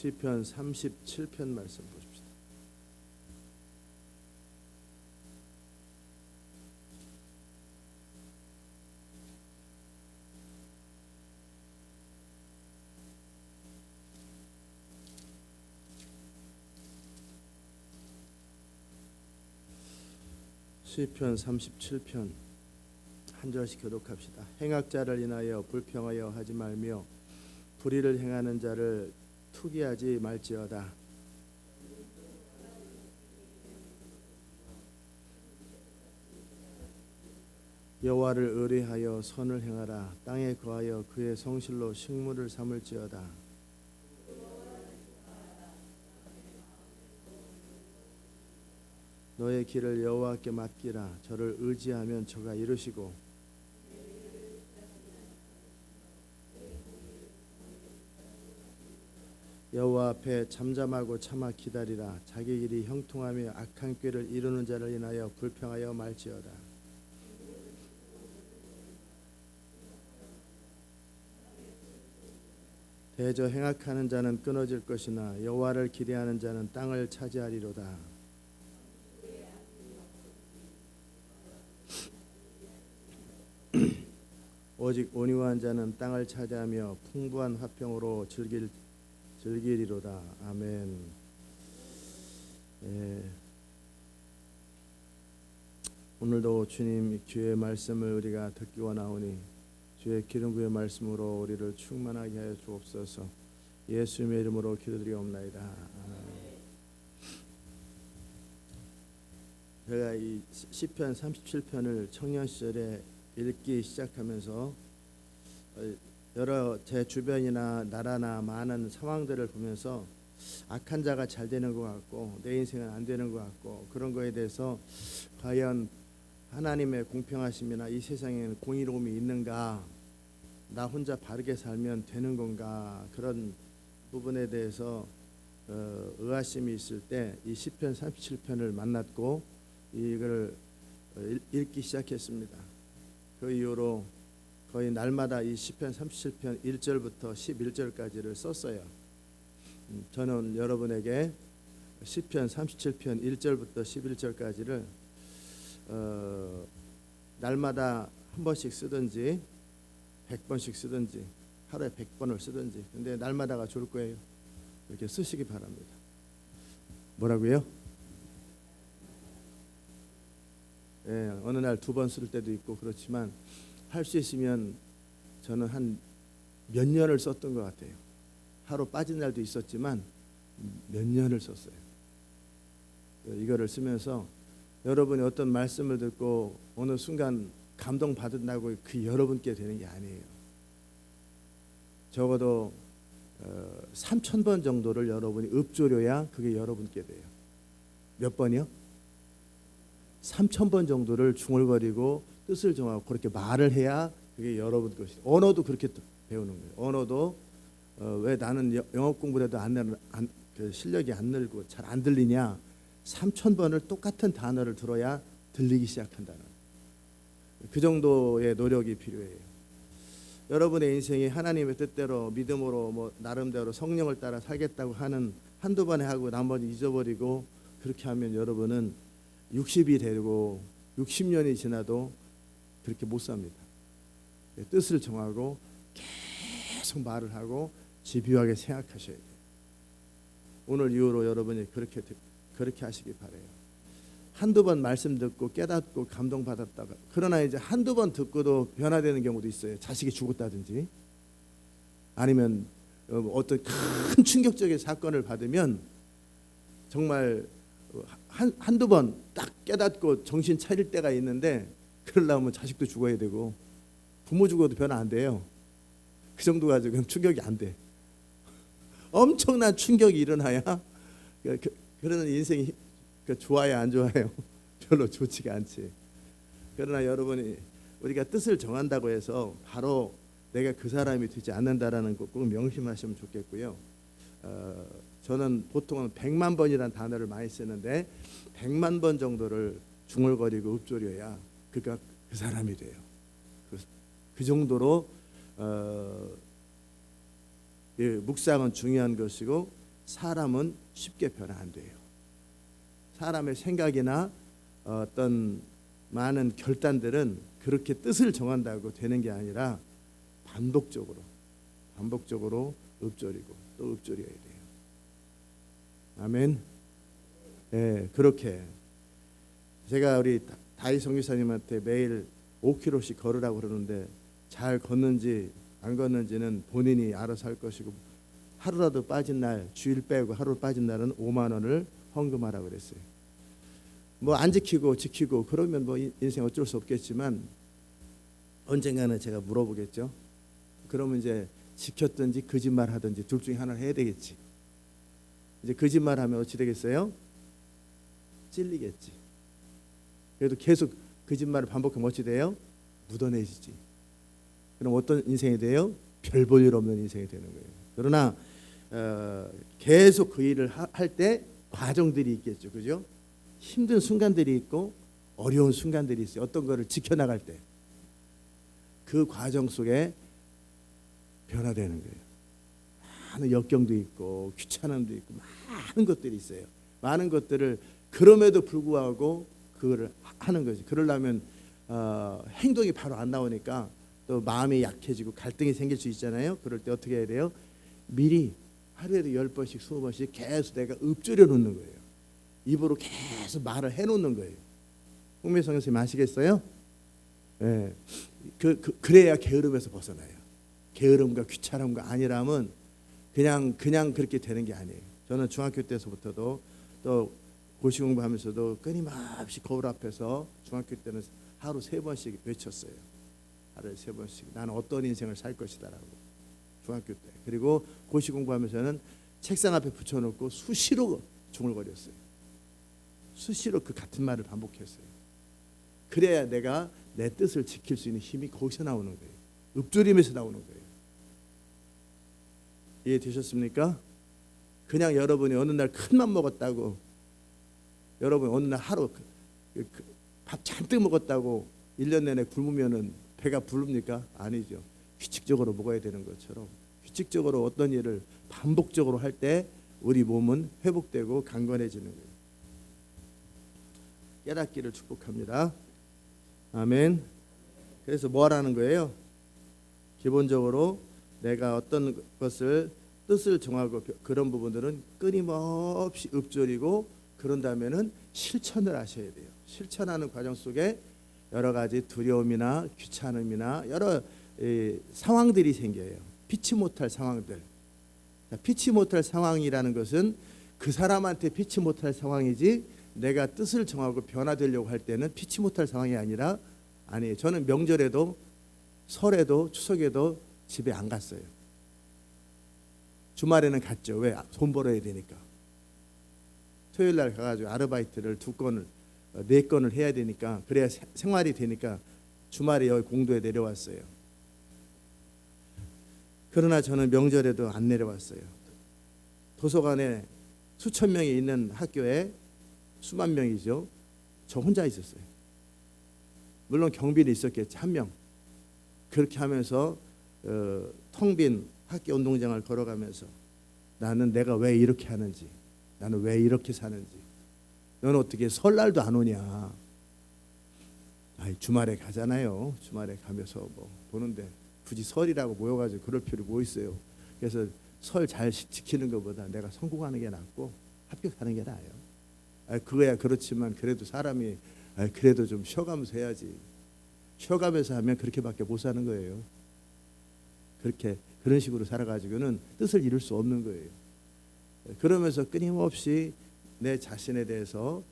시편 37편 말씀 보십시다. 시편 37편 한 절씩 교독합시다. 행악자를 인하여 불평하여 하지 말며 불의를 행하는 자를 투기하지 말지어다. 여호와를 의뢰하여 선을 행하라. 땅에 거하여 그의 성실로 식물을 삼을지어다. 너의 길을 여호와께 맡기라. 저를 의지하면 저가 이루시고 여호와 앞에 잠잠하고 참아 기다리라. 자기 길이 형통하며 악한 꾀를 이루는 자를 인하여 불평하여 말지어다. 대저 행악하는 자는 끊어질 것이나 여호와를 기대하는 자는 땅을 차지하리로다. 오직 온유한 자는 땅을 차지하며 풍부한 화평으로 즐기리로다. 아멘. 오늘도 주님 주의 말씀을 우리가 듣기 원하오니 주의 기름 부의 말씀으로 우리를 충만하게 하여 주옵소서. 예수님의 이름으로 기도드리옵나이다. 아멘. 제가 이 시편 37편을 청년 시절에 읽기 시작하면서 여러 제 주변이나 나라나 많은 상황들을 보면서 악한 자가 잘 되는 것 같고 내 인생은 안 되는 것 같고 그런 거에 대해서 과연 하나님의 공평하심이나 이 세상에는 공의로움이 있는가, 나 혼자 바르게 살면 되는 건가, 그런 부분에 대해서 의아심이 있을 때 이 시편 37편을 만났고 이걸 읽기 시작했습니다. 그 이후로 거의 날마다 이 시편 37편 1절부터 11절까지를 썼어요. 저는 여러분에게 시편 37편 1절부터 11절까지를 날마다 한 번씩 쓰든지 100번씩 쓰든지 하루에 100번을 쓰든지, 근데 날마다가 좋을 거예요. 이렇게 쓰시기 바랍니다. 뭐라고요? 어느 날 2번 쓸 때도 있고 그렇지만 할 수 있으면 저는 한 몇 년을 썼던 것 같아요. 하루 빠진 날도 있었지만 몇 년을 썼어요. 이거를 쓰면서 여러분이 어떤 말씀을 듣고 어느 순간 감동받은다고 그 여러분께 되는 게 아니에요. 적어도 3,000번 정도를 여러분이 읊조려야 그게 여러분께 돼요. 몇 번이요? 3,000번 정도를 중얼거리고 뜻을 정하고 그렇게 말을 해야 그게 여러분 것이에요. 언어도 그렇게 배우는 거예요. 언어도 왜 나는 영어 공부를 해도 그 실력이 안 늘고 잘 안 들리냐? 3,000번을 똑같은 단어를 들어야 들리기 시작한다는, 그 정도의 노력이 필요해요. 여러분의 인생이 하나님의 뜻대로 믿음으로 뭐 나름대로 성령을 따라 살겠다고 하는 한두 번에 하고 나머지 잊어버리고 그렇게 하면 여러분은 60이 되고 60년이 지나도 그렇게 못 삽니다. 뜻을 정하고 계속 말을 하고 집요하게 생각하셔야 돼요. 오늘 이후로 여러분이 그렇게 하시기 바라요. 한두 번 말씀 듣고 깨닫고 감동받았다가, 그러나 이제 한두 번 듣고도 변화되는 경우도 있어요. 자식이 죽었다든지 아니면 어떤 큰 충격적인 사건을 받으면 정말 한두 번 딱 깨닫고 정신 차릴 때가 있는데, 그러려면 자식도 죽어야 되고 부모 죽어도 변화 안 돼요. 그 정도 가지고는 충격이 안 돼. 엄청난 충격이 일어나야 그러는 인생이 좋아요, 안 좋아요? 별로 좋지가 않지. 그러나 여러분이 우리가 뜻을 정한다고 해서 바로 내가 그 사람이 되지 않는다라는 거 꼭 명심하시면 좋겠고요. 저는 보통은 100만 번이라는 단어를 많이 쓰는데 100만 번 정도를 중얼거리고 읊조려야 그가 그 사람이 돼요. 그 정도로 묵상은 중요한 것이고 사람은 쉽게 변화 안 돼요. 사람의 생각이나 어떤 많은 결단들은 그렇게 뜻을 정한다고 되는 게 아니라 반복적으로 읊조리고 또 읊조려야 돼요. 아멘. 예, 그렇게 제가 우리 다희 선교사님한테 매일 5km씩 걸으라고 그러는데 잘 걷는지 안 걷는지는 본인이 알아서 할 것이고, 하루라도 빠진 날, 주일 빼고 하루 빠진 날은 5만 원을 헌금하라고 그랬어요. 뭐 안 지키고 지키고 그러면 뭐 인생 어쩔 수 없겠지만 언젠가는 제가 물어보겠죠. 그러면 이제 지켰든지 거짓말 하든지 둘 중에 하나를 해야 되겠지. 이제 거짓말하면 어찌 되겠어요? 찔리겠지. 그래도 계속 거짓말을 반복하면 어찌 돼요? 묻어내지지. 그럼 어떤 인생이 돼요? 별 볼 일 없는 인생이 되는 거예요. 그러나 계속 그 일을 할 때 과정들이 있겠죠. 그죠? 힘든 순간들이 있고 어려운 순간들이 있어요. 어떤 거를 지켜나갈 때 그 과정 속에 변화되는 거예요. 많은 역경도 있고 귀찮음도 있고 많은 것들이 있어요. 많은 것들을 그럼에도 불구하고 그거를 하는 거지. 그러려면 행동이 바로 안 나오니까 또 마음이 약해지고 갈등이 생길 수 있잖아요. 그럴 때 어떻게 해야 돼요? 미리 하루에도 10번씩 20번씩 계속 내가 읊조려 놓는 거예요. 입으로 계속 말을 해놓는 거예요. 홍미성 선생님 아시겠어요? 네. 그래야 게으름에서 벗어나요. 게으름과 귀찮음과 아니라면 그냥 그렇게 되는 게 아니에요. 저는 중학교 때서부터도 또 고시 공부하면서도 끊임없이 거울 앞에서 중학교 때는 하루 3번씩 외쳤어요. 하루에 3번씩 나는 어떤 인생을 살 것이다라고. 중학교 때. 그리고 고시 공부하면서는 책상 앞에 붙여놓고 수시로 중얼거렸어요. 수시로 그 같은 말을 반복했어요. 그래야 내가 내 뜻을 지킬 수 있는 힘이 거기서 나오는 거예요. 읊조림에서 나오는 거예요. 이해되셨습니까? 그냥 여러분이 어느 날 큰맘 먹었다고, 여러분이 어느 날 하루 밥 잔뜩 먹었다고 1년 내내 굶으면은 배가 부릅니까? 아니죠. 규칙적으로 먹어야 되는 것처럼 규칙적으로 어떤 일을 반복적으로 할 때 우리 몸은 회복되고 강건해지는 거예요. 깨닫기를 축복합니다. 아멘. 그래서 뭐 하라는 거예요? 기본적으로 내가 어떤 것을 뜻을 정하고 그런 부분들은 끊임없이 읊조리고 그런 다음에는 실천을 하셔야 돼요. 실천하는 과정 속에 여러 가지 두려움이나 귀찮음이나 여러 상황들이 생겨요. 피치 못할 상황들. 피치 못할 상황이라는 것은 그 사람한테 피치 못할 상황이지 내가 뜻을 정하고 변화되려고 할 때는 피치 못할 상황이 아니에요. 저는 명절에도 설에도 추석에도 집에 안 갔어요. 주말에는 갔죠. 왜? 돈 벌어야 되니까. 토요일 날 가가지고 아르바이트를 2건을 4건을 해야 되니까 그래야 생활이 되니까 주말에 여기 공도에 내려왔어요. 그러나 저는 명절에도 안 내려왔어요. 도서관에 수천 명이 있는 학교에 수만 명이죠. 저 혼자 있었어요. 물론 경비는 있었겠지, 1명. 그렇게 하면서 텅 빈 학교 운동장을 걸어가면서 나는 내가 왜 이렇게 하는지, 나는 왜 이렇게 사는지, 너는 어떻게 설날도 안 오냐. 아이, 주말에 가잖아요. 주말에 가면서 뭐 보는데 굳이 설이라고 모여가지고 그럴 필요 뭐 있어요. 그래서 설 잘 지키는 것보다 내가 성공하는 게 낫고 합격하는 게 나아요. 그거야 그렇지만 그래도 사람이 그래도 좀 쉬어가면서 해야지. 쉬어가면서 하면 그렇게밖에 못 사는 거예요. 그런 식으로 살아가지고는 뜻을 이룰 수 없는 거예요. 그러면서 끊임없이 내 자신에 대해서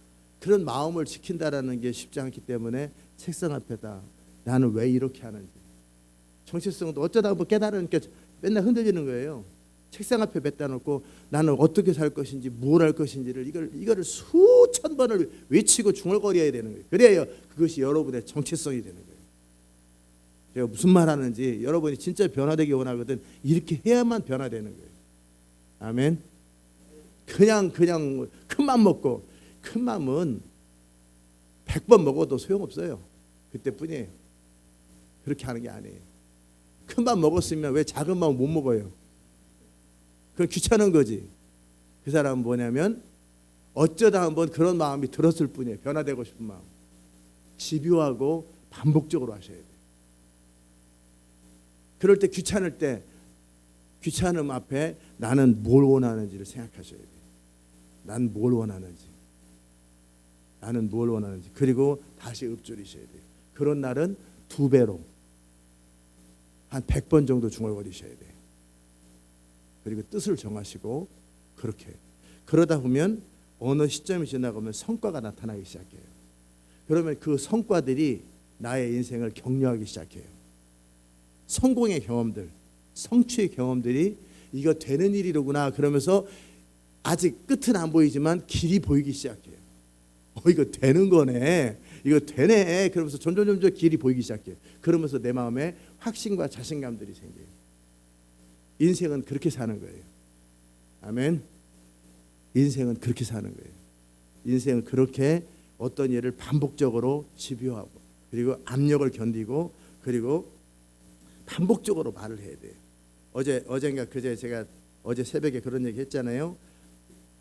그런 마음을 지킨다라는 게 쉽지 않기 때문에 책상 앞에다 나는 왜 이렇게 하는지, 정체성도 어쩌다 뭐 깨달으니까 맨날 흔들리는 거예요. 책상 앞에 뱉다 놓고 나는 어떻게 살 것인지 뭘 할 것인지를 이거를 수천 번을 외치고 중얼거려야 되는 거예요. 그래야 그것이 여러분의 정체성이 되는 거예요. 제가 무슨 말 하는지 여러분이 진짜 변화되기 원하거든 이렇게 해야만 변화되는 거예요. 아멘. 그냥 큰맘 먹고, 큰 맘은 100번 먹어도 소용없어요. 그때뿐이에요. 그렇게 하는 게 아니에요. 큰 맘 먹었으면 왜 작은 마음 못 먹어요? 그건 귀찮은 거지. 그 사람은 뭐냐면 어쩌다 한번 그런 마음이 들었을 뿐이에요. 변화되고 싶은 마음. 집요하고 반복적으로 하셔야 돼요. 그럴 때 귀찮음 앞에 나는 뭘 원하는지를 생각하셔야 돼요. 난 뭘 원하는지. 나는 뭘 원하는지. 그리고 다시 읊조리셔야 돼요. 그런 날은 2배로 한 100번 정도 중얼거리셔야 돼요. 그리고 뜻을 정하시고 그렇게. 그러다 보면 어느 시점이 지나가면 성과가 나타나기 시작해요. 그러면 그 성과들이 나의 인생을 격려하기 시작해요. 성공의 경험들, 성취의 경험들이 이거 되는 일이로구나 그러면서 아직 끝은 안 보이지만 길이 보이기 시작해요. 이거 되는 거네. 이거 되네. 그러면서 점점 길이 보이기 시작해요. 그러면서 내 마음에 확신과 자신감들이 생겨요. 인생은 그렇게 사는 거예요. 아멘. 인생은 그렇게 사는 거예요. 인생은 그렇게 어떤 일을 반복적으로 집요하고 그리고 압력을 견디고 그리고 반복적으로 말을 해야 돼요. 어젠가 그제 제가 어제 새벽에 그런 얘기 했잖아요.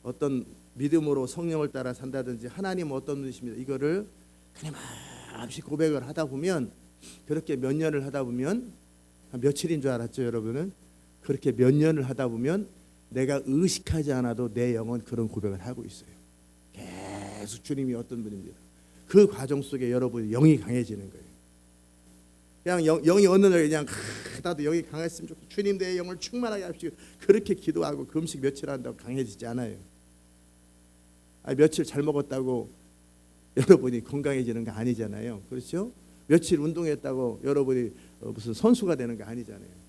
어떤 믿음으로 성령을 따라 산다든지 하나님 어떤 분이십니다. 이거를 끊임없이 고백을 하다 보면 그렇게 몇 년을 하다 보면 한 며칠인 줄 알았죠, 여러분은? 그렇게 몇 년을 하다 보면 내가 의식하지 않아도 내 영은 그런 고백을 하고 있어요. 계속 주님이 어떤 분입니다. 그 과정 속에 여러분이 영이 강해지는 거예요. 그냥 영이 어느 날 그냥 나도 영이 강했으면 좋겠어. 주님 내 영을 충만하게 하십시오. 그렇게 기도하고 금식 며칠 한다고 강해지지 않아요. 며칠 잘 먹었다고 여러분이 건강해지는 거 아니잖아요. 그렇죠? 며칠 운동했다고 여러분이 무슨 선수가 되는 거 아니잖아요.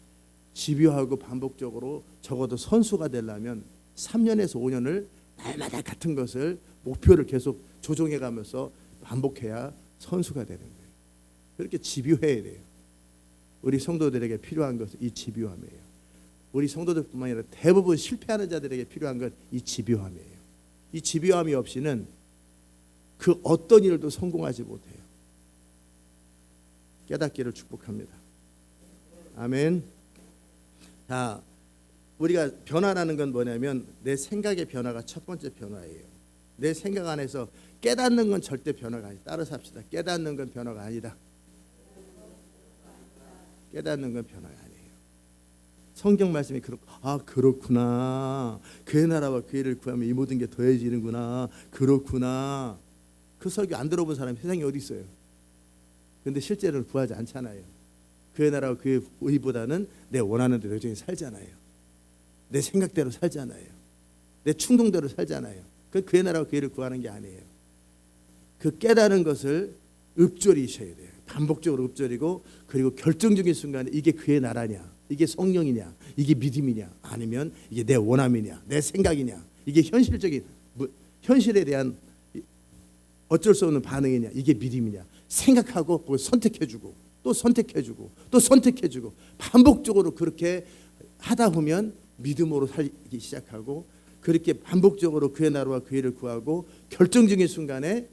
집요하고 반복적으로 적어도 선수가 되려면 3년에서 5년을 날마다 같은 것을 목표를 계속 조정해가면서 반복해야 선수가 되는 거예요. 그렇게 집요해야 돼요. 우리 성도들에게 필요한 것은 이 집요함이에요. 우리 성도들뿐만 아니라 대부분 실패하는 자들에게 필요한 건 이 집요함이에요. 이 집요함이 없이는 그 어떤 일도 성공하지 못해요. 깨닫기를 축복합니다. 아멘. 자, 우리가 변화라는 건 뭐냐면 내 생각의 변화가 첫 번째 변화예요. 내 생각 안에서 깨닫는 건 절대 변화가 아니다. 따라서 합시다. 깨닫는 건 변화가 아니다. 깨닫는 건 변화가 아니에요. 성경 말씀이 그렇구나. 그의 나라와 그 일을 구하면 이 모든 게 더해지는구나. 그렇구나. 그 설교 안 들어본 사람이 세상에 어디 있어요? 근데 실제로는 구하지 않잖아요. 그의 나라와 그의 의보다는 내 원하는 대로 여전히 살잖아요. 내 생각대로 살잖아요. 내 충동대로 살잖아요. 그의 나라와 그 일을 구하는 게 아니에요. 그 깨달은 것을 읊조리셔야 돼요. 반복적으로 읊조리고 그리고 결정적인 순간에 이게 그의 나라냐, 이게 성령이냐, 이게 믿음이냐, 아니면 이게 내 원함이냐, 내 생각이냐, 이게 현실적인 현실에 대한 어쩔 수 없는 반응이냐, 이게 믿음이냐 생각하고 그걸 선택해주고 또 선택해주고 또 선택해주고 반복적으로 그렇게 하다 보면 믿음으로 살기 시작하고 그렇게 반복적으로 그의 나라와 그 일을 구하고 결정적인 순간에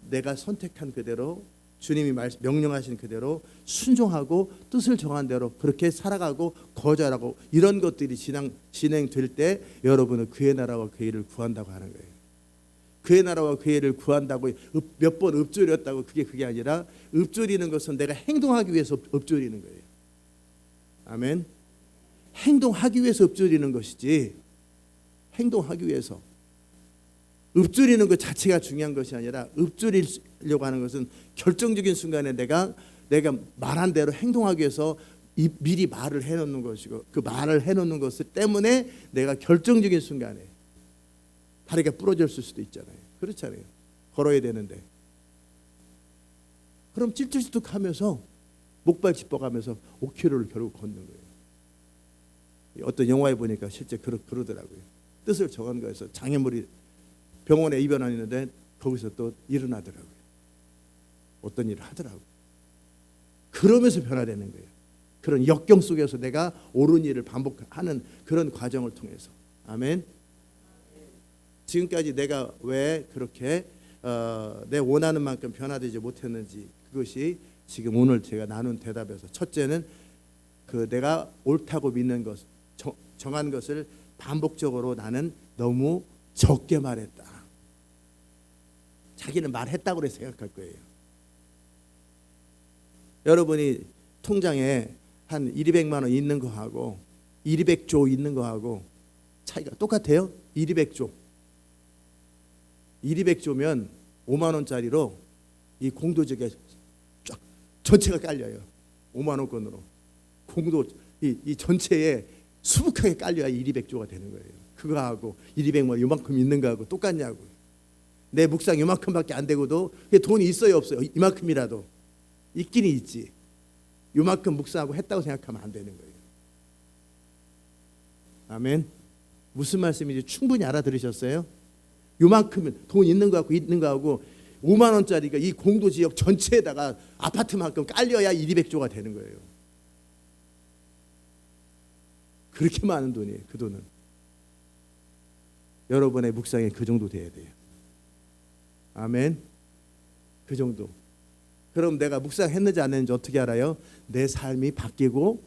내가 선택한 그대로 주님이 명령하신 그대로 순종하고 뜻을 정한 대로 그렇게 살아가고 거절하고 이런 것들이 진행될 때 여러분은 그의 나라와 그 일을 구한다고 하는 거예요. 그의 나라와 그 일을 구한다고 몇 번 읊조렸다고 그게 아니라 읊조리는 것은 내가 행동하기 위해서 읊조리는 거예요. 아멘. 행동하기 위해서 읊조리는 것이지 행동하기 위해서 읊조리는 것 자체가 중요한 것이 아니라 읊조리려고 하는 것은 결정적인 순간에 내가 말한 대로 행동하기 위해서 미리 말을 해놓는 것이고 그 말을 해놓는 것 때문에 내가 결정적인 순간에 다리가 부러졌을 수도 있잖아요. 그렇잖아요. 걸어야 되는데 그럼 찔찔뚝하면서 목발 짚어가면서 5km를 결국 걷는 거예요. 어떤 영화에 보니까 실제 그러더라고요. 뜻을 정한 거에서 장애물이 병원에 입원하는데 거기서 또 일어나더라고요. 어떤 일을 하더라고요. 그러면서 변화되는 거예요. 그런 역경 속에서 내가 옳은 일을 반복하는 그런 과정을 통해서. 아멘. 지금까지 내가 왜 그렇게 내 원하는 만큼 변화되지 못했는지 그것이 지금 오늘 제가 나눈 대답에서 첫째는 그 내가 옳다고 믿는 것 정한 것을 반복적으로 나는 너무 적게 말했다. 자기는 말했다고 그래 생각할 거예요. 여러분이 통장에 한 200만 원 있는 거하고 200조 있는 거하고 차이가 똑같아요? 200조. 200조면 5만 원짜리로 이 공도적에 쫙 전체가 깔려요. 5만 원권으로. 공도 이 전체에 수북하게 깔려야 200조가 되는 거예요. 그거하고 200만 원 요만큼 있는 거하고 똑같냐고. 내 묵상 요만큼밖에 안 되고도 돈이 있어요 없어요? 이만큼이라도 있긴 있지. 요만큼 묵상하고 했다고 생각하면 안 되는 거예요. 아멘. 무슨 말씀인지 충분히 알아들으셨어요? 요만큼은 돈 있는 거하고 5만 원짜리가 이 공도 지역 전체에다가 아파트만큼 깔려야 200조가 되는 거예요. 그렇게 많은 돈이에요. 그 돈은 여러분의 묵상에 그 정도 돼야 돼요. 아멘. 그 정도. 그럼 내가 묵상했는지 안 했는지 어떻게 알아요? 내 삶이 바뀌고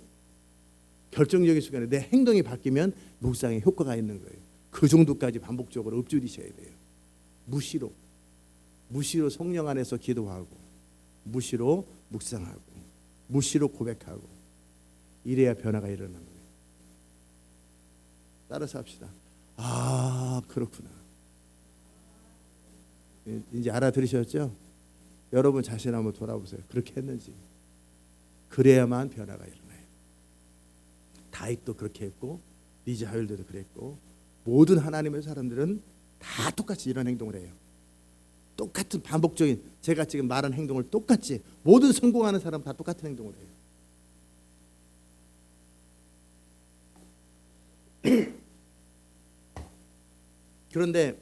결정적인 순간에 내 행동이 바뀌면 묵상에 효과가 있는 거예요. 그 정도까지 반복적으로 읊조리셔야 돼요. 무시로 성령 안에서 기도하고 무시로 묵상하고 무시로 고백하고 이래야 변화가 일어나는 거예요. 따라서 합시다. 아, 그렇구나. 이제 알아들으셨죠? 여러분 자신 한번 돌아보세요. 그렇게 했는지. 그래야만 변화가 일어나요. 다윗도 그렇게 했고 리즈 하율대도 그랬고 모든 하나님의 사람들은 다 똑같이 이런 행동을 해요. 똑같은 반복적인 제가 지금 말한 행동을 똑같이 모든 성공하는 사람 다 똑같은 행동을 해요. 그런데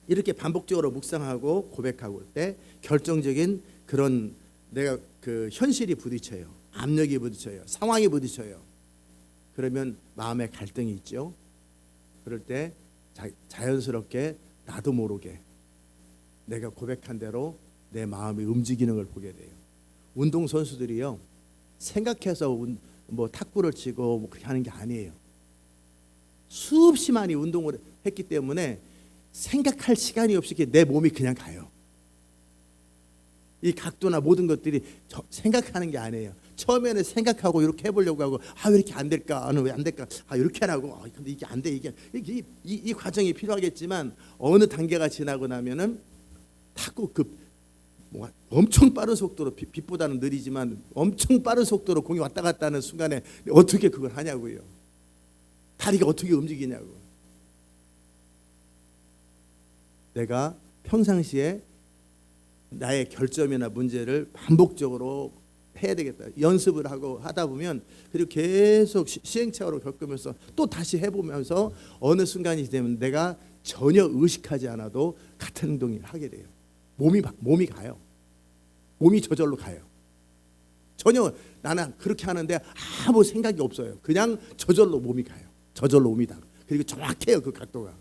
이렇게 반복적으로 묵상하고 고백하고 올 때 결정적인 그런 내가 그 현실이 부딪혀요. 압력이 부딪혀요. 상황이 부딪혀요. 그러면 마음에 갈등이 있죠. 그럴 때 자연스럽게 나도 모르게 내가 고백한 대로 내 마음이 움직이는 걸 보게 돼요. 운동선수들이요. 생각해서 뭐 탁구를 치고 뭐 그렇게 하는 게 아니에요. 수없이 많이 운동을 했기 때문에 생각할 시간이 없이 내 몸이 그냥 가요. 이 각도나 모든 것들이 생각하는 게 아니에요. 처음에는 생각하고 이렇게 해보려고 하고 왜 이렇게 안 될까? 왜 안 될까? 이렇게 하라고. 근데 이게 안 돼. 이 과정이 필요하겠지만 어느 단계가 지나고 나면은 탁구 엄청 빠른 속도로 빛보다는 느리지만 엄청 빠른 속도로 공이 왔다 갔다 하는 순간에 어떻게 그걸 하냐고요. 다리가 어떻게 움직이냐고. 내가 평상시에 나의 결점이나 문제를 반복적으로 해야 되겠다. 연습을 하고 하다 보면 그리고 계속 시행착오를 겪으면서 또 다시 해보면서 어느 순간이 되면 내가 전혀 의식하지 않아도 같은 행동을 하게 돼요. 몸이 가요. 몸이 저절로 가요. 전혀 나는 그렇게 하는데 아무 생각이 없어요. 그냥 저절로 몸이 가요. 저절로 몸이 다. 그리고 정확해요. 그 각도가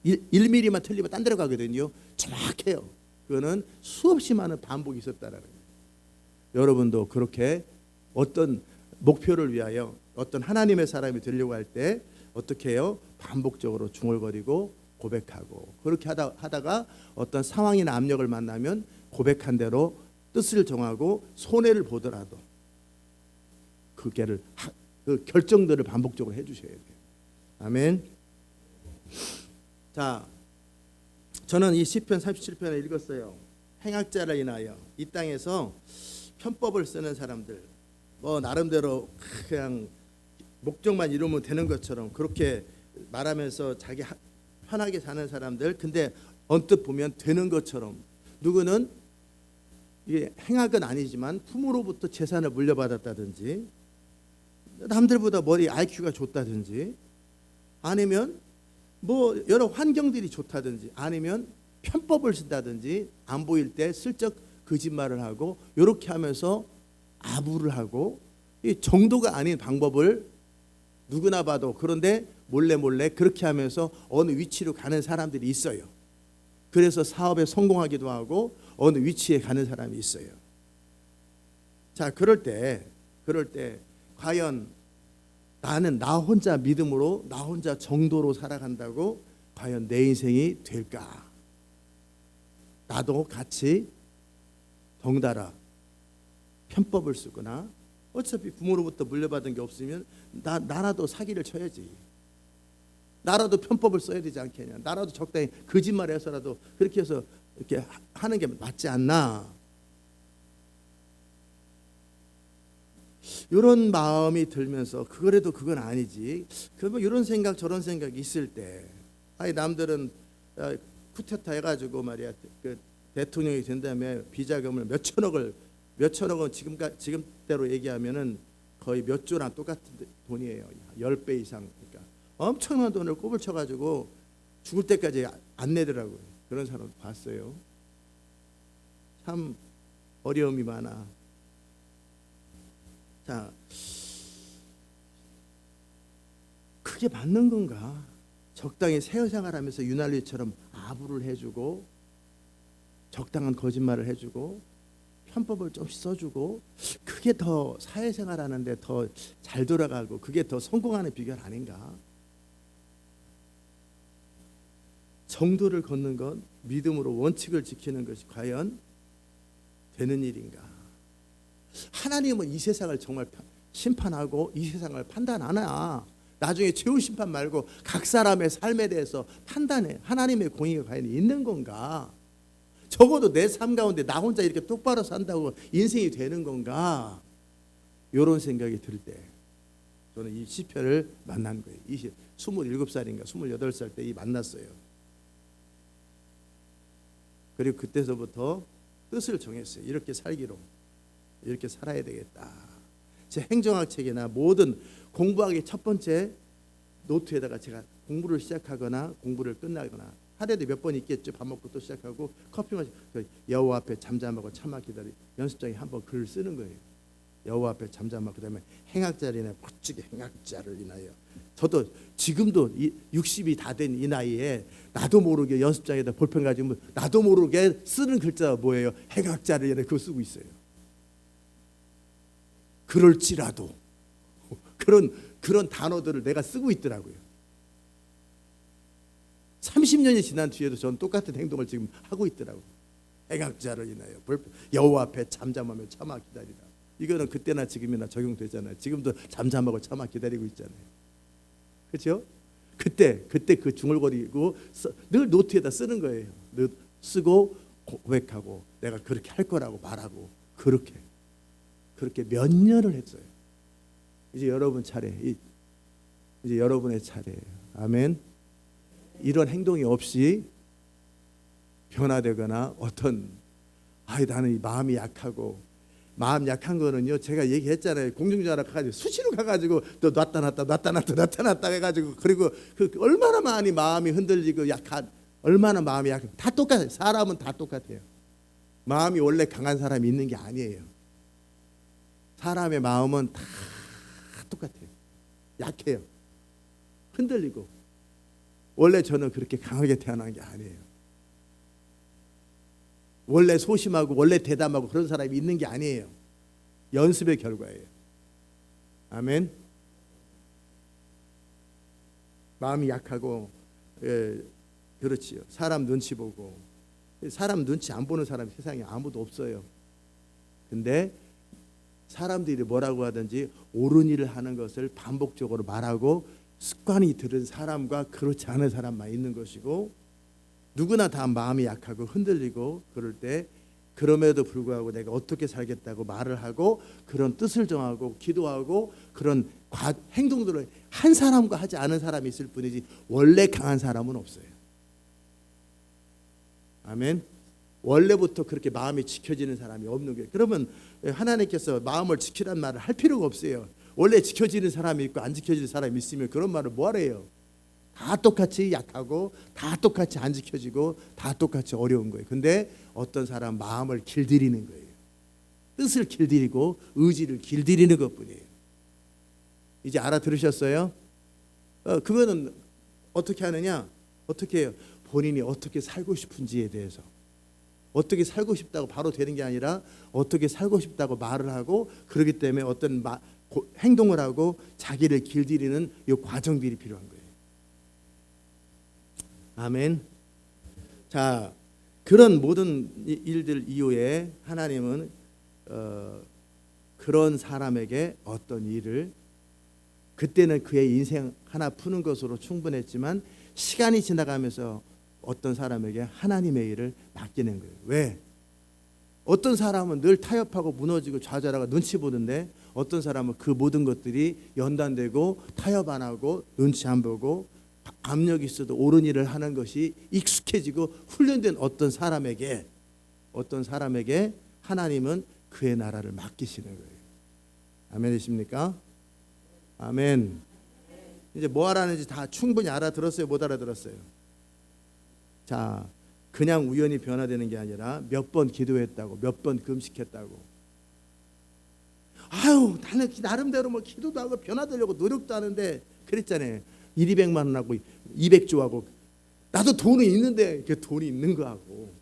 1mm만 틀리면 딴 데로 가거든요. 정확해요. 그거는 수없이 많은 반복이 있었다라는 거예요. 여러분도 그렇게 어떤 목표를 위하여 어떤 하나님의 사람이 되려고 할 때 어떻게 해요? 반복적으로 중얼거리고 고백하고 그렇게 하다가 어떤 상황이나 압력을 만나면 고백한 대로 뜻을 정하고 손해를 보더라도 그 결정들을 반복적으로 해주셔야 돼요. 아멘. 자, 저는 이 시편 37편을 읽었어요. 행악자를 인하여 이 땅에서 편법을 쓰는 사람들, 나름대로 그냥 목적만 이루면 되는 것처럼 그렇게 말하면서 자기 편하게 사는 사람들. 근데 언뜻 보면 되는 것처럼 누구는 이게 행악은 아니지만 부모로부터 재산을 물려받았다든지 남들보다 머리 IQ가 좋다든지 아니면 여러 환경들이 좋다든지 아니면 편법을 쓴다든지 안 보일 때 슬쩍 거짓말을 하고 이렇게 하면서 아부를 하고 이 정도가 아닌 방법을 누구나 봐도 그런데 몰래 그렇게 하면서 어느 위치로 가는 사람들이 있어요. 그래서 사업에 성공하기도 하고 어느 위치에 가는 사람이 있어요. 자, 그럴 때 과연 나는 나 혼자 믿음으로 나 혼자 정도로 살아간다고 과연 내 인생이 될까? 나도 같이 덩달아 편법을 쓰거나 어차피 부모로부터 물려받은 게 없으면 나라도 사기를 쳐야지. 나라도 편법을 써야 되지 않겠냐. 나라도 적당히 거짓말해서라도 그렇게 해서 이렇게 하는 게 맞지 않나. 이런 마음이 들면서 그거라도 그건 아니지. 그러면 이런 생각 저런 생각이 있을 때, 아니 남들은 쿠데타 해가지고 말이야 그 대통령이 된 다음에 비자금을 몇천억은 지금대로 얘기하면은 거의 몇 조랑 똑같은 돈이에요. 10배 이상. 그러니까 엄청난 돈을 꼽을 쳐가지고 죽을 때까지 안 내더라고요. 그런 사람 봤어요. 참 어려움이 많아. 자, 그게 맞는 건가? 적당히 세어생활하면서 유난리처럼 아부를 해주고 적당한 거짓말을 해주고 편법을 좀씩 써주고 그게 더 사회생활하는데 더 잘 돌아가고 그게 더 성공하는 비결 아닌가? 정도를 걷는 것, 믿음으로 원칙을 지키는 것이 과연 되는 일인가? 하나님은 이 세상을 정말 심판하고 이 세상을 판단 안 하나. 나중에 최후 심판 말고 각 사람의 삶에 대해서 판단해. 하나님의 공의가 과연 있는 건가? 적어도 내 삶 가운데 나 혼자 이렇게 똑바로 산다고 인생이 되는 건가? 이런 생각이 들 때 저는 이 시편을 만난 거예요. 27살인가 28살 때 만났어요. 그리고 그때서부터 뜻을 정했어요. 이렇게 살기로. 이렇게 살아야 되겠다. 제 행정학 책이나 모든 공부하기 첫 번째 노트에다가 제가 공부를 시작하거나 공부를 끝나거나 하루에도 몇 번 있겠죠. 밥 먹고 또 시작하고 커피 마시고 여호와 앞에 잠잠하고 참아 기다리 연습장에 한번 글을 쓰는 거예요. 여호와 앞에 잠잠하고 그다음에 행악자리나 굳게 행악자를 인하여. 저도 지금도 60이 다 된 이 나이에 나도 모르게 연습장에다 볼펜 가지고 나도 모르게 쓰는 글자가 뭐예요? 행악자를 인하여 그거 쓰고 있어요. 그럴지라도 그런 단어들을 내가 쓰고 있더라고요. 30년이 지난 뒤에도 저는 똑같은 행동을 지금 하고 있더라고요. 행악자를 인하여 여호와 앞에 잠잠하며 참아 기다리라. 이거는 그때나 지금이나 적용되잖아요. 지금도 잠잠하고 참아 기다리고 있잖아요. 그렇죠? 그때 그 중얼거리고 늘 노트에다 쓰는 거예요. 늘 쓰고 고백하고 내가 그렇게 할 거라고 말하고 그렇게 몇 년을 했어요. 이제 여러분 차례. 이제 여러분의 차례예요. 아멘. 이런 행동이 없이 변화되거나 나는 이 마음이 약하고 마음 약한 거는요. 제가 얘기했잖아요. 공중전화 가가지고 수시로 가가지고 또 나타났다 해가지고 그리고 얼마나 많이 마음이 흔들리고 얼마나 마음이 약해. 다 똑같아요. 사람은 다 똑같아요. 마음이 원래 강한 사람이 있는 게 아니에요. 사람의 마음은 다 똑같아요. 약해요. 흔들리고. 원래 저는 그렇게 강하게 태어난 게 아니에요. 원래 소심하고 원래 대담하고 그런 사람이 있는 게 아니에요. 연습의 결과예요. 아멘. 마음이 약하고 그렇지요. 사람 눈치 보고 사람 눈치 안 보는 사람이 세상에 아무도 없어요. 근데 사람들이 뭐라고 하든지 옳은 일을 하는 것을 반복적으로 말하고 습관이 들은 사람과 그렇지 않은 사람만 있는 것이고 누구나 다 마음이 약하고 흔들리고 그럴 때 그럼에도 불구하고 내가 어떻게 살겠다고 말을 하고 그런 뜻을 정하고 기도하고 그런 행동들을 한 사람과 하지 않은 사람이 있을 뿐이지 원래 강한 사람은 없어요. 아멘. 원래부터 그렇게 마음이 지켜지는 사람이 없는 거예요. 그러면 하나님께서 마음을 지키란 말을 할 필요가 없어요. 원래 지켜지는 사람이 있고 안 지켜지는 사람이 있으면 그런 말을 뭐하래요. 다 똑같이 약하고 다 똑같이 안 지켜지고 다 똑같이 어려운 거예요. 근데 어떤 사람 마음을 길들이는 거예요. 뜻을 길들이고 의지를 길들이는 것뿐이에요. 이제 알아들으셨어요? 그거는 어떻게 하느냐? 어떻게 해요? 본인이 어떻게 살고 싶은지에 대해서 어떻게 살고 싶다고 바로 되는 게 아니라 어떻게 살고 싶다고 말을 하고 그렇기 때문에 어떤 행동을 하고 자기를 길들이는 이 과정들이 필요한 거예요. 아멘. 자, 그런 모든 일들 이후에 하나님은 그런 사람에게 어떤 일을, 그때는 그의 인생 하나 푸는 것으로 충분했지만 시간이 지나가면서 어떤 사람에게 하나님의 일을 맡기는 거예요. 왜? 어떤 사람은 늘 타협하고 무너지고 좌절하고 눈치 보는데, 어떤 사람은 그 모든 것들이 연단되고 타협 안 하고 눈치 안 보고 압력이 있어도 옳은 일을 하는 것이 익숙해지고 훈련된 어떤 사람에게 하나님은 그의 나라를 맡기시는 거예요. 아멘이십니까? 아멘. 이제 뭐 하라는지 다 충분히 알아들었어요? 못 알아들었어요? 자, 그냥 우연히 변화되는 게 아니라 몇 번 기도했다고, 몇 번 금식했다고. 아유, 나는 나름대로 뭐 기도도 하고 변화되려고 노력도 하는데 그랬잖아요. 200만 원하고 200조하고 나도 돈은 있는데 그 돈이 있는 거하고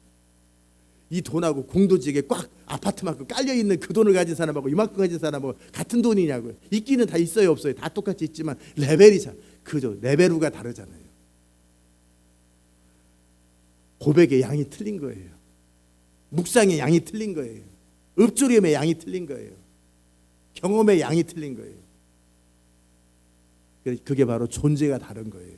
이 돈하고 공도지에 꽉 아파트만큼 깔려 있는 그 돈을 가진 사람하고 이만큼 가진 사람하고 같은 돈이냐고요. 있기는 다 있어요, 없어요? 다 똑같이 있지만 레벨이 그죠? 레벨우가 다르잖아요. 고백의 양이 틀린 거예요. 묵상의 양이 틀린 거예요. 읊조림의 양이 틀린 거예요. 경험의 양이 틀린 거예요. 그게 바로 존재가 다른 거예요.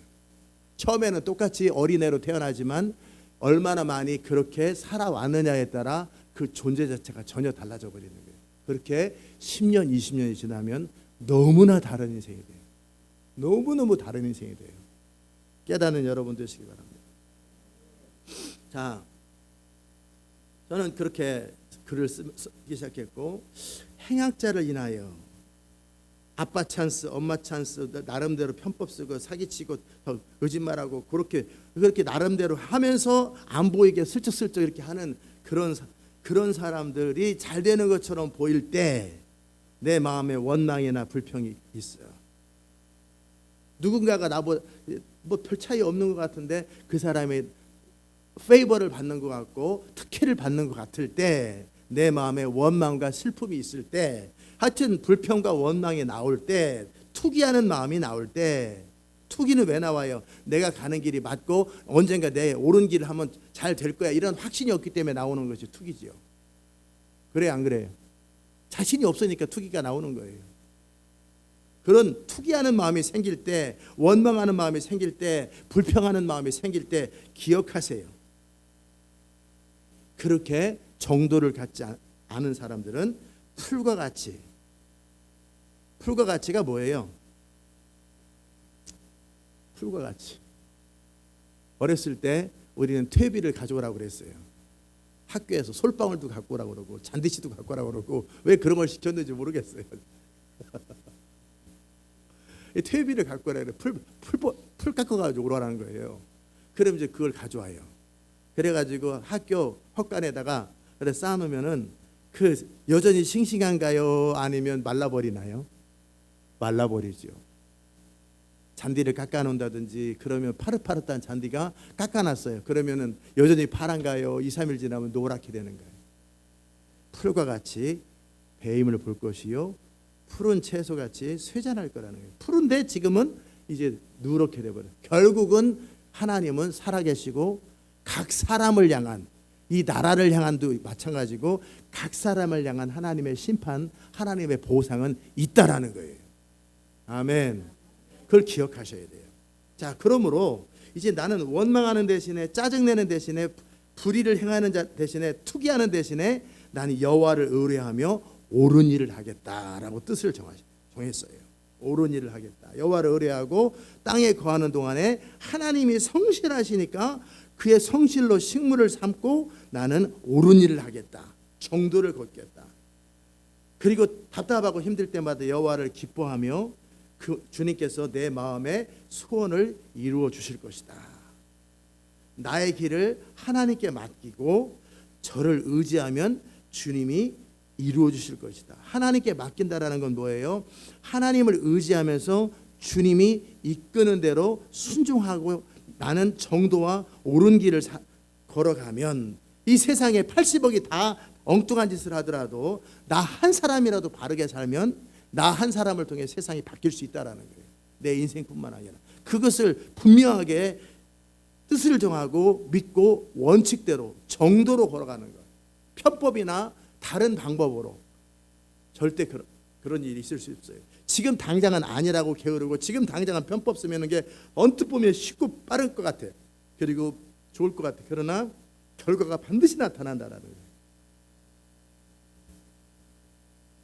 처음에는 똑같이 어린애로 태어나지만 얼마나 많이 그렇게 살아왔느냐에 따라 그 존재 자체가 전혀 달라져 버리는 거예요. 그렇게 10년, 20년이 지나면 너무나 다른 인생이 돼요. 너무너무 다른 인생이 돼요. 깨닫는 여러분 되시기 바랍니다. 자, 저는 그렇게 글을 쓰기 시작했고, 행악자를 인하여 아빠 찬스, 엄마 찬스, 나름대로 편법 쓰고 사기치고 거짓말하고 그렇게 나름대로 하면서 안 보이게 슬쩍슬쩍 이렇게 하는 그런 사람들이 잘 되는 것처럼 보일 때 내 마음에 원망이나 불평이 있어요. 누군가가 나보다 뭐 별 차이 없는 것 같은데 그 사람의 페이버를 받는 것 같고 특혜를 받는 것 같을 때, 내 마음에 원망과 슬픔이 있을 때, 하여튼 불평과 원망이 나올 때, 투기하는 마음이 나올 때, 투기는 왜 나와요? 내가 가는 길이 맞고 언젠가 내 옳은 길을 하면 잘 될 거야, 이런 확신이 없기 때문에 나오는 것이 투기지요. 그래요, 안 그래요? 자신이 없으니까 투기가 나오는 거예요. 그런 투기하는 마음이 생길 때, 원망하는 마음이 생길 때, 불평하는 마음이 생길 때 기억하세요. 그렇게 정도를 갖지 않은 사람들은 풀과 같이가 뭐예요? 풀과 같이. 어렸을 때 우리는 퇴비를 가져오라고 그랬어요. 학교에서 솔방울도 갖고 오라고 그러고 잔디씨도 갖고 오라고 그러고, 왜 그런 걸 시켰는지 모르겠어요. 퇴비를 갖고 오라 그래. 풀 깎아가지고 오라는 거예요. 그럼 이제 그걸 가져와요. 그래가지고 학교 헛간에다가 그래 쌓아놓으면은 그 여전히 싱싱한가요? 아니면 말라버리나요? 말라버리죠. 잔디를 깎아놓는다든지 그러면 파릇파릇한 잔디가 깎아놨어요. 그러면은 여전히 파란가요? 2, 3일 지나면 노랗게 되는 거예요. 풀과 같이 배임을 볼 것이요 푸른 채소같이 쇠잔할 거라는 거예요. 푸른데 지금은 이제 누렇게 돼버려요. 결국은 하나님은 살아계시고 각 사람을 향한, 이 나라를 향한도 마찬가지고 각 사람을 향한 하나님의 심판, 하나님의 보상은 있다라는 거예요. 아멘. 그걸 기억하셔야 돼요. 자, 그러므로 이제 나는 원망하는 대신에, 짜증내는 대신에, 불의를 행하는 자 대신에, 투기하는 대신에 나는 여호와를 의뢰하며 옳은 일을 하겠다라고 뜻을 정했어요. 옳은 일을 하겠다. 여호와를 의뢰하고 땅에 거하는 동안에 하나님이 성실하시니까 그의 성실로 식물을 삼고 나는 옳은 일을 하겠다. 정도를 걷겠다. 그리고 답답하고 힘들 때마다 여호와를 기뻐하며 그 주님께서 내 마음의 소원을 이루어 주실 것이다. 나의 길을 하나님께 맡기고 저를 의지하면 주님이 이루어 주실 것이다. 하나님께 맡긴다라는 건 뭐예요? 하나님을 의지하면서 주님이 이끄는 대로 순종하고 나는 정도와 옳은 길을 걸어가면 이 세상에 80억이 다 엉뚱한 짓을 하더라도 나 한 사람이라도 바르게 살면 나 한 사람을 통해 세상이 바뀔 수 있다라는 거예요. 내 인생뿐만 아니라 그것을 분명하게 뜻을 정하고 믿고 원칙대로 정도로 걸어가는 것. 편법이나 다른 방법으로 절대 그런 일이 있을 수 없어요. 지금 당장은 아니라고 게으르고 지금 당장은 편법 쓰면 게 언뜻 보면 쉽고 빠를 것 같아. 그리고 좋을 것 같아. 그러나 결과가 반드시 나타난다라는 거예요.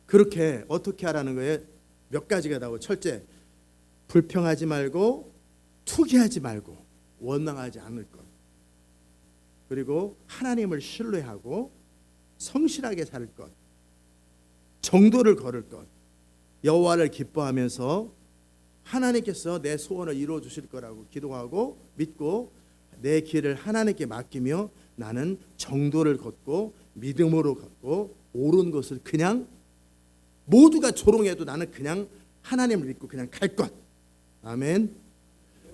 그렇게 어떻게 하라는 거예요? 몇 가지가 나오고, 첫째, 불평하지 말고 투기하지 말고 원망하지 않을 것. 그리고 하나님을 신뢰하고 성실하게 살 것. 정도를 걸을 것. 여호와를 기뻐하면서 하나님께서 내 소원을 이루어 주실 거라고 기도하고 믿고 내 길을 하나님께 맡기며 나는 정도를 걷고 믿음으로 걷고 옳은 것을 그냥 모두가 조롱해도 나는 그냥 하나님을 믿고 그냥 갈 것. 아멘.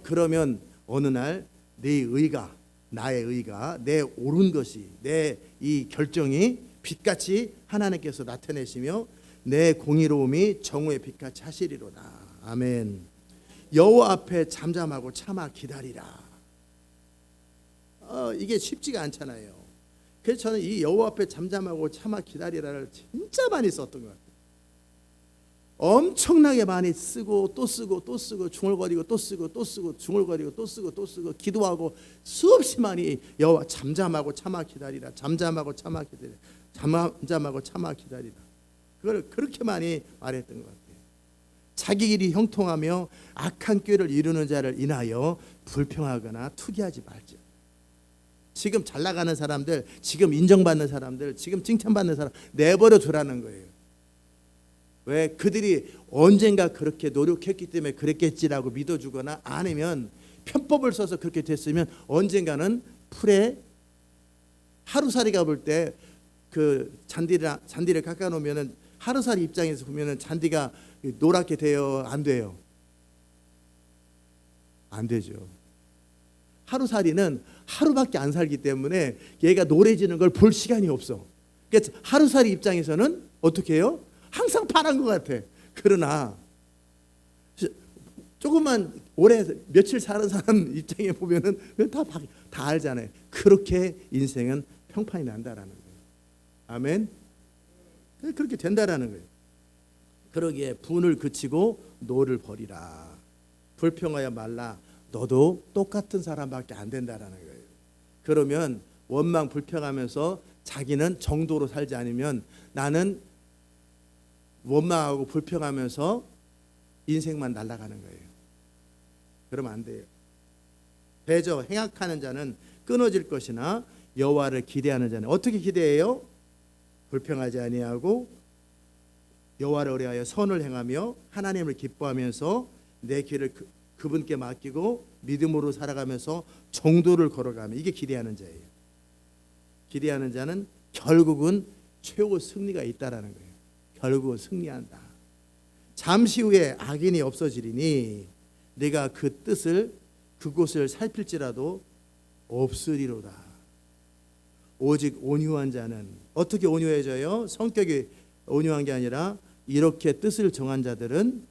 그러면 어느 날 내 의가, 나의 의가, 내 옳은 것이, 내 이 결정이 빛같이 하나님께서 나타내시며 내 공의로움이 정오의 빛같이 하시리로다. 아멘. 여호와 앞에 잠잠하고 참아 기다리라. 이게 쉽지가 않잖아요. 그래서 저는 이 여호와 앞에 잠잠하고 참아 기다리라를 진짜 많이 썼던 것 같아요. 엄청나게 많이 쓰고 또 쓰고 또 쓰고 중얼거리고 또 쓰고 또 쓰고 중얼거리고 또 쓰고 또 쓰고 기도하고 수없이 많이 여호와 잠잠하고 참아 기다리라. 잠잠하고 참아 기다리라. 잠잠하고 참아 기다리라. 그걸 그렇게 많이 말했던 것 같아요. 자기 길이 형통하며 악한 꾀를 이루는 자를 인하여 불평하거나 투기하지 말지. 지금 잘 나가는 사람들, 지금 인정받는 사람들, 지금 칭찬받는 사람 내버려 두라는 거예요. 왜? 그들이 언젠가 그렇게 노력했기 때문에 그랬겠지라고 믿어주거나 아니면 편법을 써서 그렇게 됐으면 언젠가는 풀에 하루살이가 볼 때 그 잔디를 깎아 놓으면은 하루살이 입장에서 보면은 잔디가 노랗게 돼요, 안 돼요? 안 되죠. 하루살이는 하루밖에 안 살기 때문에 얘가 노래지는 걸 볼 시간이 없어. 그러니까 하루살이 입장에서는 어떻게 해요? 항상 파란 것 같아. 그러나 조금만 오래 며칠 사는 사람 입장에 보면은 다 알잖아요. 그렇게 인생은 평판이 난다라는 거예요. 아멘. 그렇게 된다라는 거예요. 그러기에 분을 그치고 노를 버리라. 불평하여 말라. 너도 똑같은 사람밖에 안 된다라는 거예요. 그러면 원망 불평하면서 자기는 정도로 살지 않으면 나는 원망하고 불평하면서 인생만 날아가는 거예요. 그러면 안 돼요. 대저 행악하는 자는 끊어질 것이나 여호와를 기대하는 자는 어떻게 기대해요? 불평하지 아니하고 여호와를 의뢰하여 선을 행하며 하나님을 기뻐하면서 내 길을 그분께 맡기고 믿음으로 살아가면서 정도를 걸어가며 이게 기대하는 자예요. 기대하는 자는 결국은 최고 승리가 있다라는 거예요. 결국은 승리한다. 잠시 후에 악인이 없어지리니 내가 그 뜻을 그곳을 살필지라도 없으리로다. 오직 온유한 자는 어떻게 온유해져요? 성격이 온유한 게 아니라 이렇게 뜻을 정한 자들은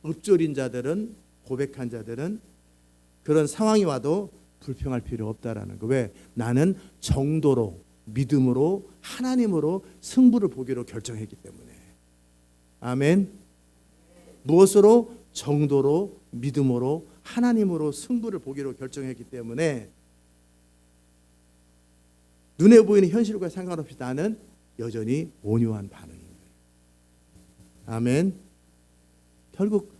읊조린 자들은 고백한 자들은 그런 상황이 와도 불평할 필요 없다라는 거. 왜? 나는 정도로 믿음으로 하나님으로 승부를 보기로 결정했기 때문에. 아멘. 무엇으로? 정도로 믿음으로 하나님으로 승부를 보기로 결정했기 때문에 눈에 보이는 현실과 상관없이 나는 여전히 온유한 반응인 거예요. 아멘. 결국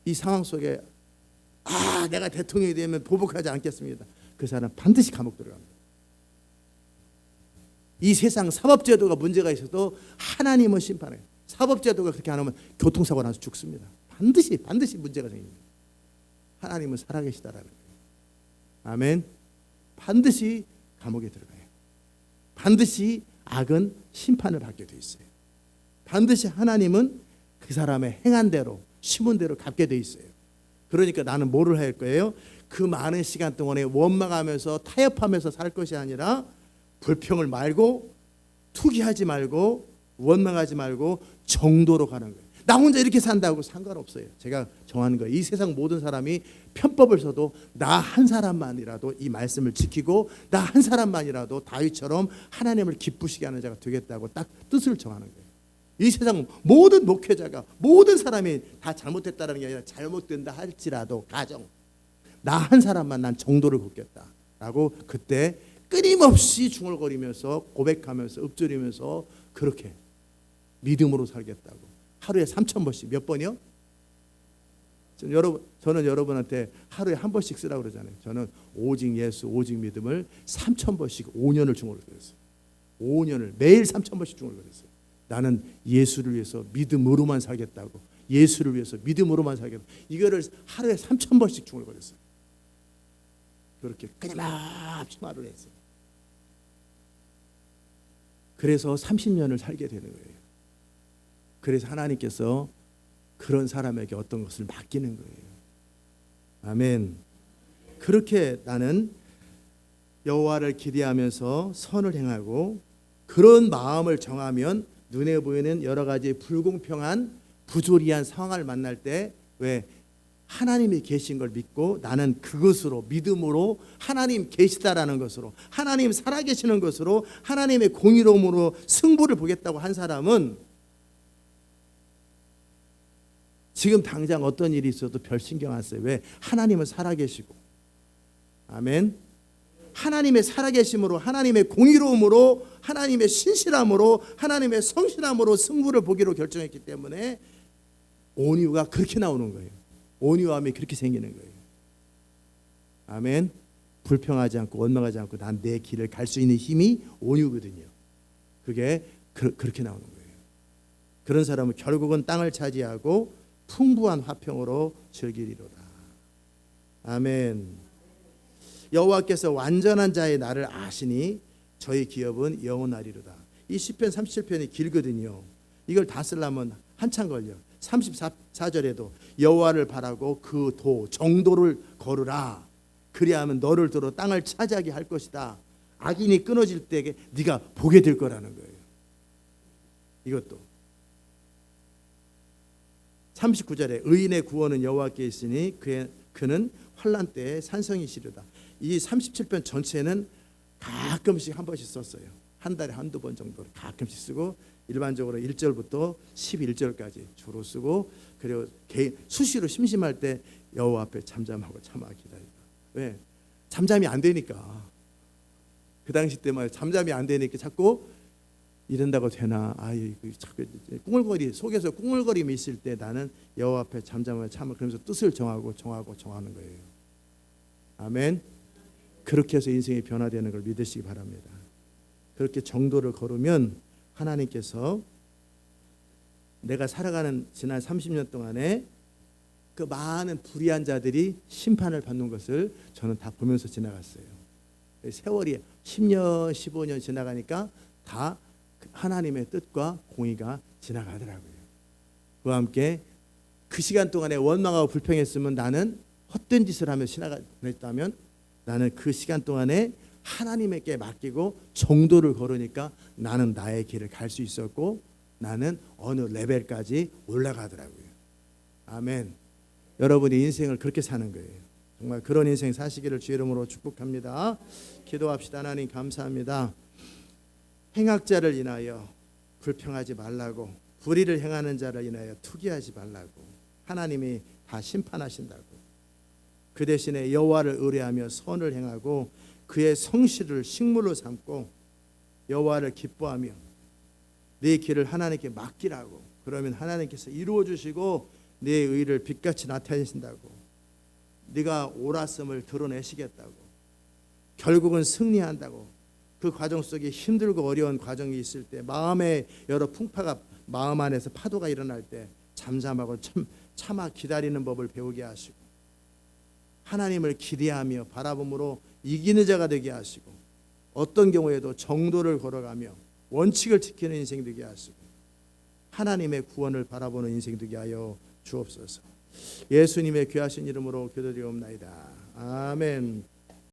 이 상황 속에 내가 대통령이 되면 보복하지 않겠습니다. 그 사람 반드시 감옥 들어갑니다. 이 세상 사법제도가 문제가 있어도 하나님은 심판해요. 사법제도가 그렇게 안 하면 교통사고 나서 죽습니다. 반드시 문제가 생깁니다. 하나님은 살아계시다라는 거예요. 아멘. 반드시 감옥에 들어가요. 반드시 악은 심판을 받게 돼 있어요. 반드시 하나님은 그 사람의 행한 대로 심은 대로 갚게 돼 있어요. 그러니까 나는 뭐를 할 거예요? 그 많은 시간 동안에 원망하면서 타협하면서 살 것이 아니라 불평을 말고 투기하지 말고 원망하지 말고 정도로 가는 거예요. 나 혼자 이렇게 산다고 상관없어요. 제가 정하는 거예요. 이 세상 모든 사람이 편법을 써도 나 한 사람만이라도 이 말씀을 지키고 나 한 사람만이라도 다윗처럼 하나님을 기쁘시게 하는 자가 되겠다고 딱 뜻을 정하는 거예요. 이 세상 모든 목회자가 모든 사람이 다 잘못됐다는 게 아니라 잘못된다 할지라도 가정 나 한 사람만 난 정도를 걷겠다라고 그때 끊임없이 중얼거리면서 고백하면서 읊조리면서 그렇게 믿음으로 살겠다고 하루에 3,000번씩 몇 번이요? 저는 여러분한테 하루에 한 번씩 쓰라고 그러잖아요. 저는 오직 예수 오직 믿음을 3,000번씩 5년을 중얼거렸어요. 5년을 매일 3,000번씩 중얼거렸어요. 나는 예수를 위해서 믿음으로만 살겠다고 예수를 위해서 믿음으로만 살겠다고 이거를 하루에 3,000번씩 중얼거렸어요. 그렇게 끊임없이 말을 했어요. 그래서 30년을 살게 되는 거예요. 그래서 하나님께서 그런 사람에게 어떤 것을 맡기는 거예요. 아멘. 그렇게 나는 여호와를 기대하면서 선을 행하고 그런 마음을 정하면 눈에 보이는 여러 가지 불공평한 부조리한 상황을 만날 때 왜 하나님이 계신 걸 믿고 나는 그것으로 믿음으로 하나님 계시다라는 것으로 하나님 살아계시는 것으로 하나님의 공의로움으로 승부를 보겠다고 한 사람은 지금 당장 어떤 일이 있어도 별 신경 안 써요. 왜? 하나님은 살아계시고 아멘. 하나님의 살아계심으로 하나님의 공의로움으로 하나님의 신실함으로 하나님의 성실함으로 승부를 보기로 결정했기 때문에 온유가 그렇게 나오는 거예요. 온유함이 그렇게 생기는 거예요. 아멘. 불평하지 않고 원망하지 않고 난 내 길을 갈 수 있는 힘이 온유거든요. 그게 그렇게 나오는 거예요. 그런 사람은 결국은 땅을 차지하고 풍부한 화평으로 즐기리로다. 아멘. 여호와께서 완전한 자의 나를 아시니 저희 기업은 영원하리로다. 이 시편 37편이 길거든요. 이걸 다 쓰려면 한참 걸려. 34절에도 여호와를 바라고 그 도 정도를 걸으라. 그리하면 너를 들어 땅을 차지하게 할 것이다. 악인이 끊어질 때 네가 보게 될 거라는 거예요. 이것도 39절에 의인의 구원은 여호와께 있으니 그는 환난 때에 산성이시르다. 이 37편 전체는 가끔씩 한 번씩 썼어요. 한 달에 한두 번 정도를 가끔씩 쓰고 일반적으로 1절부터 11절까지 주로 쓰고 그리고 수시로 심심할 때 여호와 앞에 잠잠하고 참아 기다리다. 왜? 잠잠이 안 되니까. 그 당시 때만 잠잠이 안 되니까 자꾸 이런다고 되나? 자꾸 꿍얼거리 속에서 꿍얼거림이 있을 때 나는 여호와 앞에 잠잠하고 참아 그러면서 뜻을 정하는 거예요. 아멘. 그렇게 해서 인생이 변화되는 걸 믿으시기 바랍니다. 그렇게 정도를 걸으면 하나님께서 내가 살아가는 지난 30년 동안에 그 많은 불의한 자들이 심판을 받는 것을 저는 다 보면서 지나갔어요. 세월이 10년, 15년 지나가니까 다 하나님의 뜻과 공의가 지나가더라고요. 그와 함께 그 시간 동안에 원망하고 불평했으면 나는 헛된 짓을 하며 지나갔다면 나는 그 시간 동안에 하나님에게 맡기고 정도를 걸으니까 나는 나의 길을 갈 수 있었고 나는 어느 레벨까지 올라가더라고요. 아멘. 여러분이 인생을 그렇게 사는 거예요. 정말 그런 인생 사시기를 주의 이름으로 축복합니다. 기도합시다. 하나님 감사합니다. 행악자를 인하여 불평하지 말라고 불의를 행하는 자를 인하여 투기하지 말라고 하나님이 다 심판하신다고 그 대신에 여호와를 의뢰하며 선을 행하고 그의 성실을 식물로 삼고 여호와를 기뻐하며 네 길을 하나님께 맡기라고 그러면 하나님께서 이루어 주시고 네 의를 빛같이 나타내신다고 네가 옳았음을 드러내시겠다고 결국은 승리한다고 그 과정 속에 힘들고 어려운 과정이 있을 때 마음에 여러 풍파가 마음 안에서 파도가 일어날 때 잠잠하고 참아 기다리는 법을 배우게 하시고 하나님을 기대하며 바라봄으로 이기는 자가 되게 하시고 어떤 경우에도 정도를 걸어가며 원칙을 지키는 인생 되게 하시고 하나님의 구원을 바라보는 인생 되게 하여 주옵소서. 예수님의 귀하신 이름으로 기도드리옵나이다. 아멘.